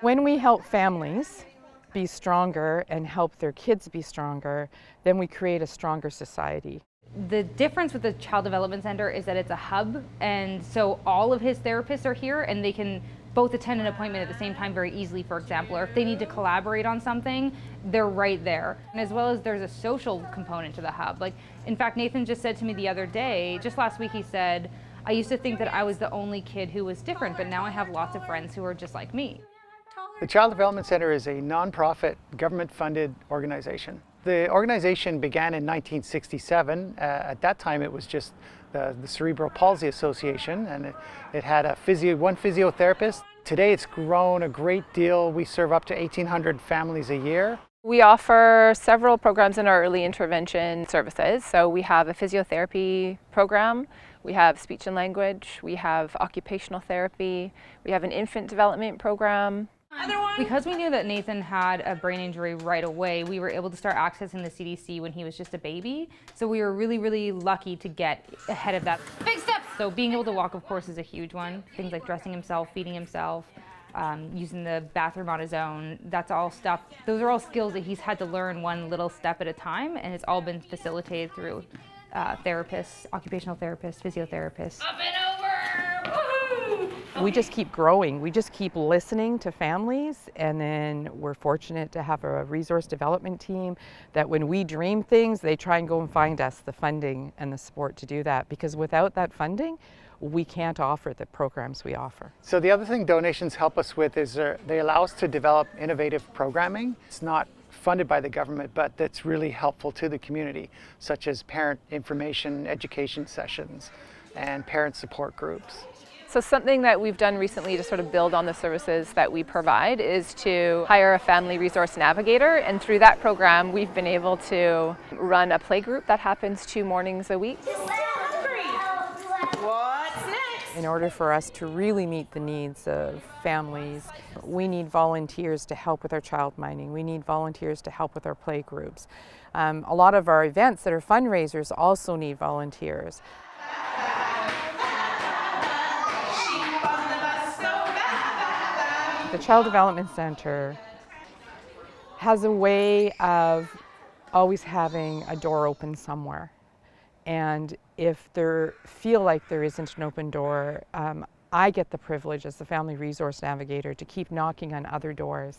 When we help families be stronger and help their kids be stronger, then we create a stronger society. The difference with the Child Development Center is that it's a hub, and so all of his therapists are here and they can both attend an appointment at the same time very easily, for example, or if they need to collaborate on something, they're right there. And as well as there's a social component to the hub. Like, in fact, Nathan just said to me the other day, just last week, he said, I used to think that I was the only kid who was different, but now I have lots of friends who are just like me. The Child Development Center is a nonprofit, government-funded organization. The organization began in 1967. At that time, it was just the Cerebral Palsy Association, and it had one physiotherapist. Today, it's grown a great deal. We serve up to 1,800 families a year. We offer several programs in our early intervention services. So we have a physiotherapy program, we have speech and language, we have occupational therapy, we have an infant development program. Because we knew that Nathan had a brain injury right away, we were able to start accessing the CDC when he was just a baby. So we were really, really lucky to get ahead of that. Big steps! So being able to walk, of course, is a huge one. Things like dressing himself, feeding himself, using the bathroom on his own. That's all stuff. Those are all skills that he's had to learn one little step at a time, and it's all been facilitated through therapists, occupational therapists, physiotherapists. Up and over! Woohoo! We just keep growing. We just keep listening to families, and then we're fortunate to have a resource development team that when we dream things, they try and go and find us the funding and the support to do that, because without that funding, we can't offer the programs we offer. So the other thing donations help us with is they allow us to develop innovative programming. It's not funded by the government, but that's really helpful to the community, such as parent information, education sessions, and parent support groups. So something that we've done recently to sort of build on the services that we provide is to hire a family resource navigator, and through that program we've been able to run a play group that happens 2 mornings a week. What's next? In order for us to really meet the needs of families, we need volunteers to help with our child minding. We need volunteers to help with our play groups. A lot of our events that are fundraisers also need volunteers. The Child Development Center has a way of always having a door open somewhere. And if there feel like there isn't an open door, I get the privilege as the Family Resource Navigator to keep knocking on other doors.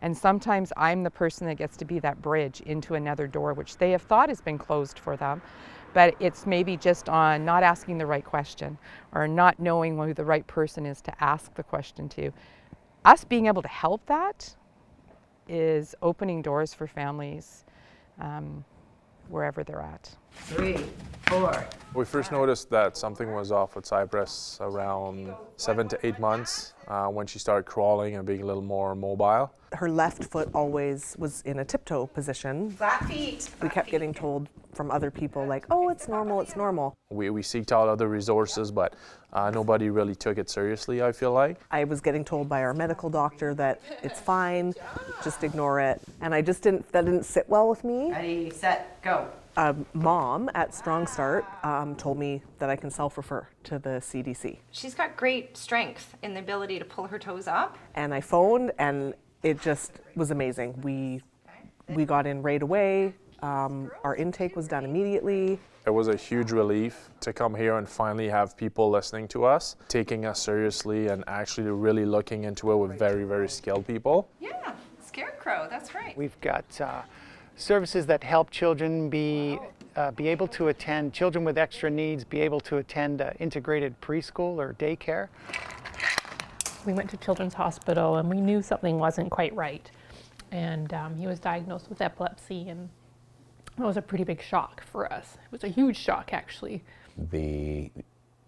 And sometimes I'm the person that gets to be that bridge into another door, which they have thought has been closed for them. But it's maybe just on not asking the right question or not knowing who the right person is to ask the question to. Us being able to help that is opening doors for families wherever they're at. 3, 4. We first noticed that something was off with Cypress around 7 to 8 months when she started crawling and being a little more mobile. Her left foot always was in a tiptoe position. Flat feet. We kept getting told from other people like, oh, it's normal, it's normal. We seeked out other resources, but nobody really took it seriously, I feel like. I was getting told by our medical doctor that it's fine, just ignore it. And that didn't sit well with me. Ready, set, go. Mom at Strong Start told me that I can self-refer to the CDC. She's got great strength in the ability to pull her toes up. And I phoned, and it just was amazing. We got in right away. Our intake was done immediately. It was a huge relief to come here and finally have people listening to us, taking us seriously and actually really looking into it with very, very skilled people. Yeah, Scarecrow, that's right. We've got services that help children be able to attend, children with extra needs be able to attend integrated preschool or daycare. We went to Children's Hospital and we knew something wasn't quite right. And he was diagnosed with epilepsy, and it was a pretty big shock for us. It was a huge shock, actually. The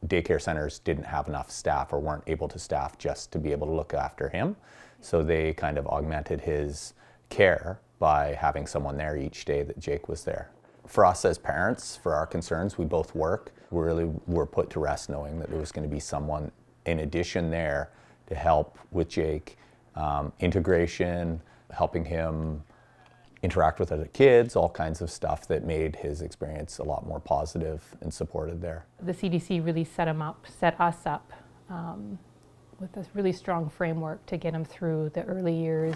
daycare centers didn't have enough staff or weren't able to staff just to be able to look after him. So they kind of augmented his care by having someone there each day that Jake was there. For us as parents, for our concerns, we both work. We really were put to rest knowing that there was going to be someone in addition there to help with Jake, integration, helping him interact with other kids, all kinds of stuff that made his experience a lot more positive and supported there. The CDC really set us up with this really strong framework to get him through the early years.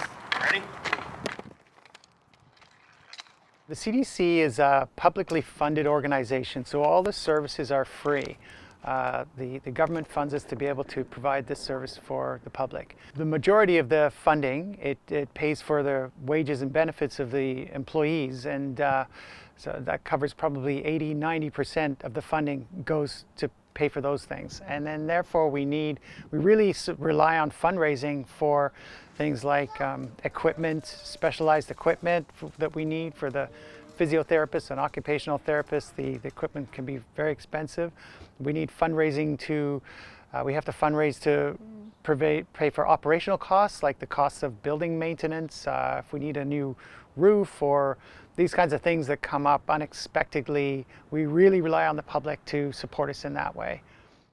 The CDC is a publicly funded organization, so all the services are free. The government funds us to be able to provide this service for the public. The majority of the funding, it pays for the wages and benefits of the employees, and so that covers probably 80–90% of the funding goes to pay for those things. And then therefore we really rely on fundraising for things like equipment, specialized equipment that we need for the physiotherapists and occupational therapists. The equipment can be very expensive. We need fundraising we have to fundraise to pay for operational costs, like the costs of building maintenance, if we need a new roof or these kinds of things that come up unexpectedly. We really rely on the public to support us in that way.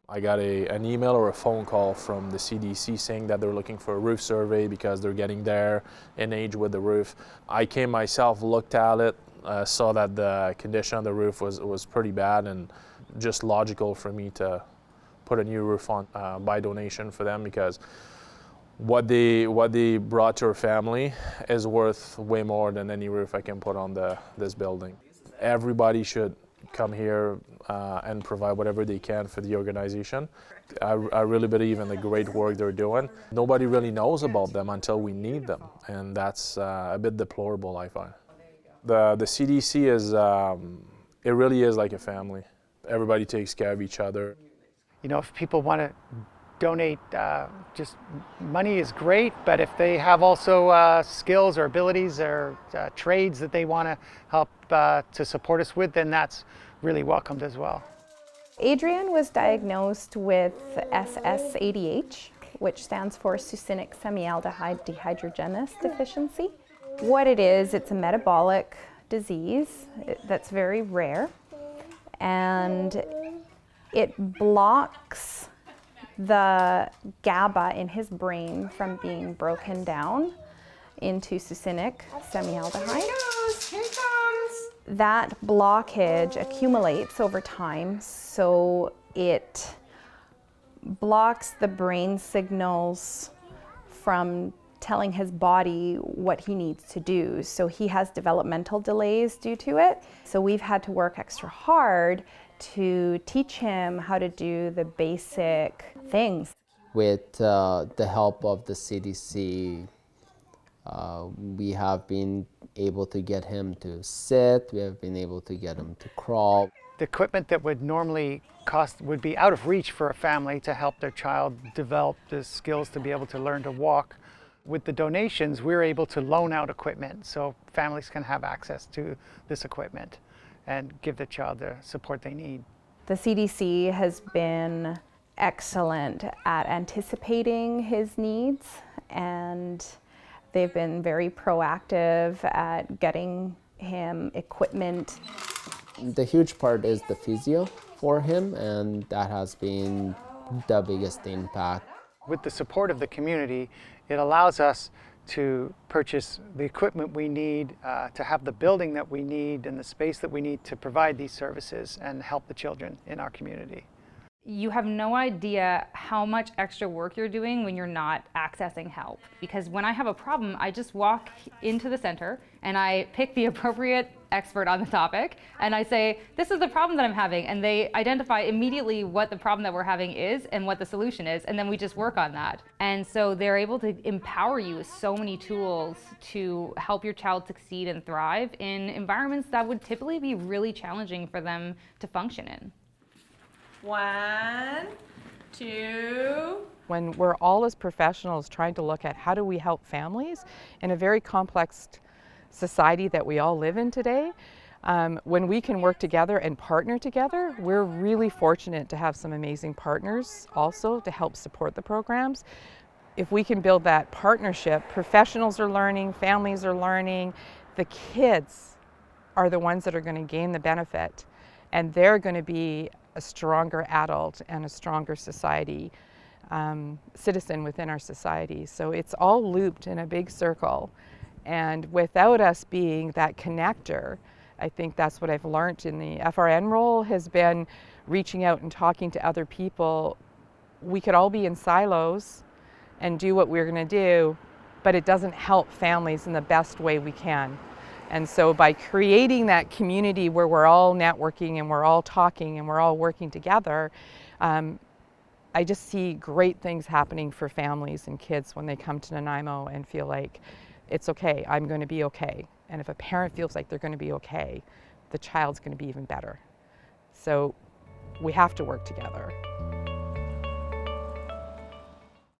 I got an email or a phone call from the CDC saying that they're looking for a roof survey because they're getting there in age with the roof. I came myself, looked at it, saw that the condition of the roof was pretty bad, and just logical for me to put a new roof on by donation for them, because what they brought to our family is worth way more than any roof I can put on this building. Everybody should come here and provide whatever they can for the organization. I really believe in the great work they're doing. Nobody really knows about them until we need them, and that's a bit deplorable, I find. The CDC is, it really is like a family. Everybody takes care of each other. You know, if people want to donate, just money is great, but if they have also skills or abilities or trades that they want to help to support us with, then that's really welcomed as well. Adrian was diagnosed with SSADH, which stands for Succinic semialdehyde dehydrogenase deficiency. What it is, it's a metabolic disease that's very rare, and it blocks the GABA in his brain from being broken down into succinic semialdehyde. Here it comes. That blockage accumulates over time, so it blocks the brain signals from telling his body what he needs to do. So he has developmental delays due to it. So we've had to work extra hard to teach him how to do the basic things. With the help of the CDC, we have been able to get him to sit, we have been able to get him to crawl. The equipment that would normally cost would be out of reach for a family to help their child develop the skills to be able to learn to walk. With the donations, we're able to loan out equipment so families can have access to this equipment and give the child the support they need. The CDC has been excellent at anticipating his needs, and they've been very proactive at getting him equipment. The huge part is the physio for him, and that has been the biggest impact. With the support of the community, it allows us to purchase the equipment we need, to have the building that we need and the space that we need to provide these services and help the children in our community. You have no idea how much extra work you're doing when you're not accessing help. Because when I have a problem, I just walk into the center and I pick the appropriate expert on the topic and I say, this is the problem that I'm having. And they identify immediately what the problem that we're having is and what the solution is. And then we just work on that. And so they're able to empower you with so many tools to help your child succeed and thrive in environments that would typically be really challenging for them to function in. 1, 2. When we're all as professionals trying to look at how do we help families in a very complex society that we all live in today, when we can work together and partner together, we're really fortunate to have some amazing partners also to help support the programs. If we can build that partnership, professionals are learning, families are learning, the kids are the ones that are going to gain the benefit, and they're going to be a stronger adult and a stronger society, citizen within our society. So it's all looped in a big circle. And without us being that connector, I think that's what I've learned in the FRN role, has been reaching out and talking to other people we could all be in silos and do what we're going to do, but it doesn't help families in the best way we can. And so by creating that community where we're all networking and we're all talking and we're all working together, I just see great things happening for families and kids when they come to Nanaimo and feel like it's okay, I'm going to be okay. And if a parent feels like they're going to be okay, the child's going to be even better. So we have to work together.